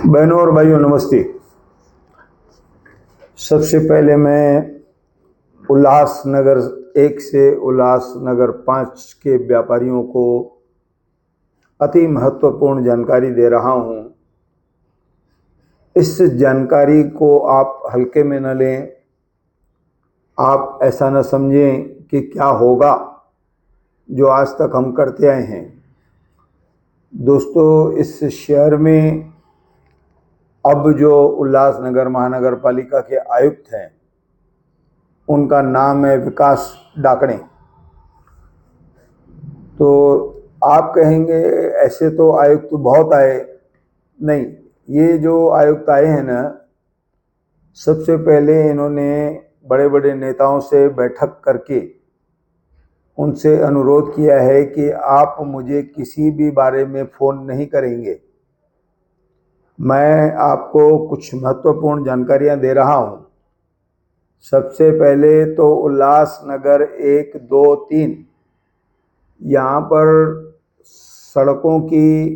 बहनों और भाइयों नमस्ते। सबसे पहले मैं उल्लासनगर 1 से उल्लासनगर 5 के व्यापारियों को अति महत्वपूर्ण जानकारी दे रहा हूं। इस जानकारी को आप हल्के में न लें। आप ऐसा न समझें कि क्या होगा जो आज तक हम करते आए हैं। दोस्तों, इस शहर में अब जो उल्लासनगर महानगर पालिका के आयुक्त हैं उनका नाम है विकास डाकणे। तो आप कहेंगे ऐसे तो आयुक्त बहुत आए। नहीं, ये जो आयुक्त आए हैं ना, सबसे पहले इन्होंने बड़े बड़े नेताओं से बैठक करके उनसे अनुरोध किया है कि आप मुझे किसी भी बारे में फ़ोन नहीं करेंगे। मैं आपको कुछ महत्वपूर्ण जानकारियां दे रहा हूं। सबसे पहले तो उल्लासनगर 1, 2, 3 यहाँ पर सड़कों की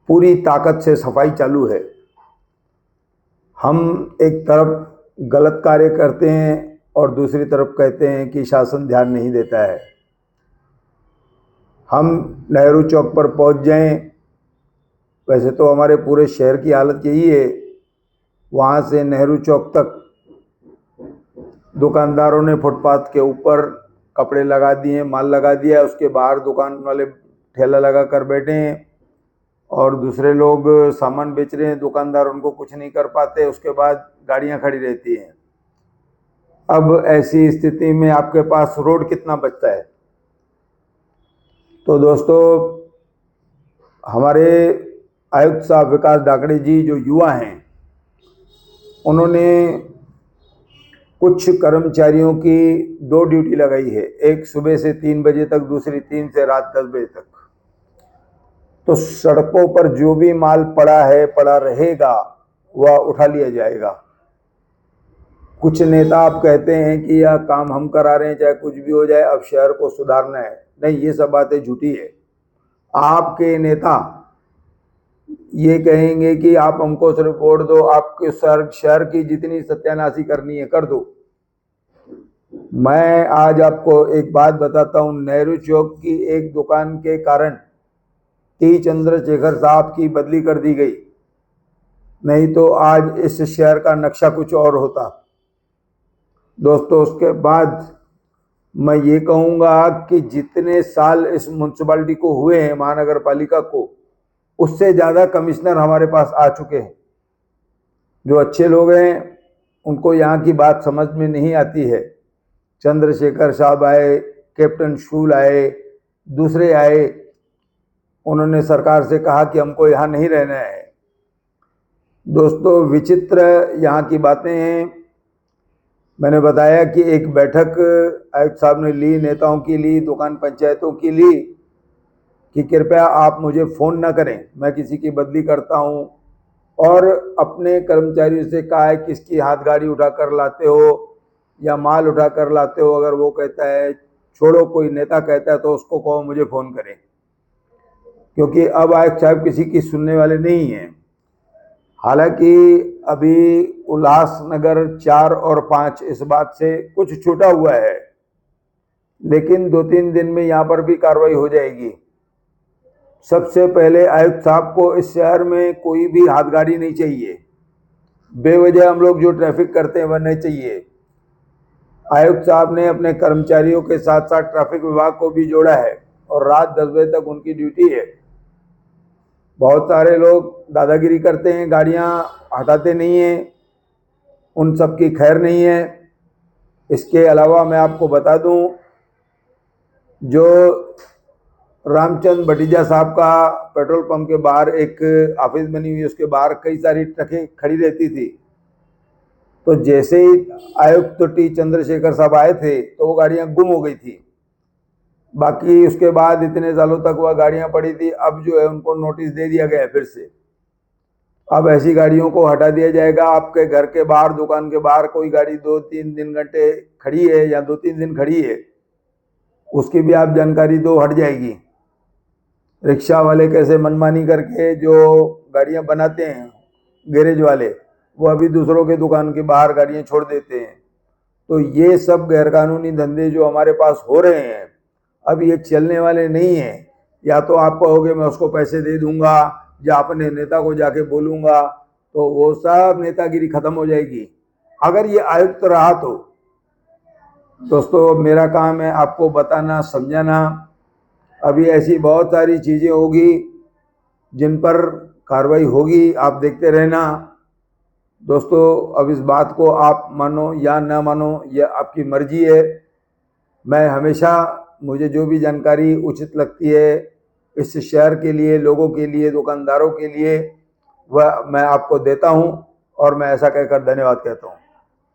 पूरी ताकत से सफाई चालू है। हम एक तरफ गलत कार्य करते हैं और दूसरी तरफ कहते हैं कि शासन ध्यान नहीं देता है। हम नेहरू चौक पर पहुंच जाएं, वैसे तो हमारे पूरे शहर की हालत यही है। वहाँ से नेहरू चौक तक दुकानदारों ने फुटपाथ के ऊपर कपड़े लगा दिए, माल लगा दिया। उसके बाहर दुकान वाले ठेला लगा कर बैठे हैं और दूसरे लोग सामान बेच रहे हैं। दुकानदार उनको कुछ नहीं कर पाते। उसके बाद गाड़ियां खड़ी रहती हैं। अब ऐसी स्थिति में आपके पास रोड कितना बचता है? तो दोस्तों, हमारे आयुक्त साहब विकास डाकणे जी जो युवा हैं, उन्होंने कुछ कर्मचारियों की 2 ड्यूटी लगाई है। एक सुबह से 3 बजे तक, दूसरी 3 से रात 10 बजे तक। तो सड़कों पर जो भी माल पड़ा है, पड़ा रहेगा, वह उठा लिया जाएगा। कुछ नेता आप कहते हैं कि यह काम हम करा रहे हैं, चाहे कुछ भी हो जाए, अब शहर को सुधारना है। नहीं, ये सब बातें झूठी है। आपके नेता ये कहेंगे कि आप हमको सिर्फ वोट दो, आपके शहर की जितनी सत्यानाशी करनी है कर दो। मैं आज आपको एक बात बताता हूं। नेहरू चौक की एक दुकान के कारण टी चंद्रशेखर साहब की बदली कर दी गई, नहीं तो आज इस शहर का नक्शा कुछ और होता। दोस्तों, उसके बाद मैं ये कहूँगा कि जितने साल इस म्यूनसिपालिटी को हुए हैं, महानगर पालिका को, उससे ज़्यादा कमिश्नर हमारे पास आ चुके हैं। जो अच्छे लोग हैं उनको यहाँ की बात समझ में नहीं आती है। चंद्रशेखर साहब आए, कैप्टन शूल आए, दूसरे आए। उन्होंने सरकार से कहा कि हमको यहाँ नहीं रहना है। दोस्तों, विचित्र यहाँ की बातें हैं। मैंने बताया कि एक बैठक आयुक्त साहब ने ली, नेताओं की ली, दुकान पंचायतों की ली कि कृपया आप मुझे फ़ोन ना करें, मैं किसी की बदली करता हूँ। और अपने कर्मचारियों से कहा है किसकी हाथ गाड़ी उठा कर लाते हो या माल उठा कर लाते हो। अगर वो कहता है छोड़ो, कोई नेता कहता है, तो उसको कहो मुझे फ़ोन करें, क्योंकि अब आयुक्त साहब किसी की सुनने वाले नहीं हैं। हालांकि अभी उल्लासनगर 4 और 5 इस बात से कुछ छूटा हुआ है, लेकिन 2-3 दिन में यहाँ पर भी कार्रवाई हो जाएगी। सबसे पहले आयुक्त साहब को इस शहर में कोई भी हाथ गाड़ी नहीं चाहिए। बेवजह हम लोग जो ट्रैफिक करते हैं वह नहीं चाहिए। आयुक्त साहब ने अपने कर्मचारियों के साथ साथ ट्रैफिक विभाग को भी जोड़ा है और रात 10 बजे तक उनकी ड्यूटी है। बहुत सारे लोग दादागिरी करते हैं, गाड़ियां हटाते नहीं हैं, उन सब की खैर नहीं है। इसके अलावा मैं आपको बता दूं, जो रामचंद भटीजा साहब का पेट्रोल पंप के बाहर एक ऑफिस बनी हुई, उसके बाहर कई सारी ट्रकें खड़ी रहती थी। तो जैसे ही आयुक्त टी चंद्रशेखर साहब आए थे तो वो गाड़ियां गुम हो गई थी। बाकी उसके बाद इतने सालों तक वह गाड़ियां पड़ी थी। अब जो है उनको नोटिस दे दिया गया है फिर से। अब ऐसी गाड़ियों को हटा दिया जाएगा। आपके घर के बाहर, दुकान के बाहर कोई गाड़ी 2-3 दिन घंटे खड़ी है या 2-3 दिन खड़ी है, उसकी भी आप जानकारी दो, हट जाएगी। रिक्शा वाले कैसे मनमानी करके जो गाड़ियां बनाते हैं, गैरेज वाले, वो अभी दूसरों के दुकान के बाहर गाड़ियां छोड़ देते हैं। तो ये सब गैरकानूनी धंधे जो हमारे पास हो रहे हैं, अब ये चलने वाले नहीं हैं। या तो आप कहोगे मैं उसको पैसे दे दूंगा या अपने नेता को जाके बोलूंगा, तो वो सब नेतागिरी खत्म हो जाएगी अगर ये आयुक्त रहा तो। दोस्तों, मेरा काम है आपको बताना, समझाना। अभी ऐसी बहुत सारी चीजें होगी जिन पर कार्रवाई होगी, आप देखते रहना। दोस्तों, अब इस बात को आप मानो या ना मानो, यह आपकी मर्जी है। मैं हमेशा, मुझे जो भी जानकारी उचित लगती है इस शहर के लिए, लोगों के लिए, दुकानदारों के लिए, वह मैं आपको देता हूं और मैं ऐसा कहकर धन्यवाद कहता हूं।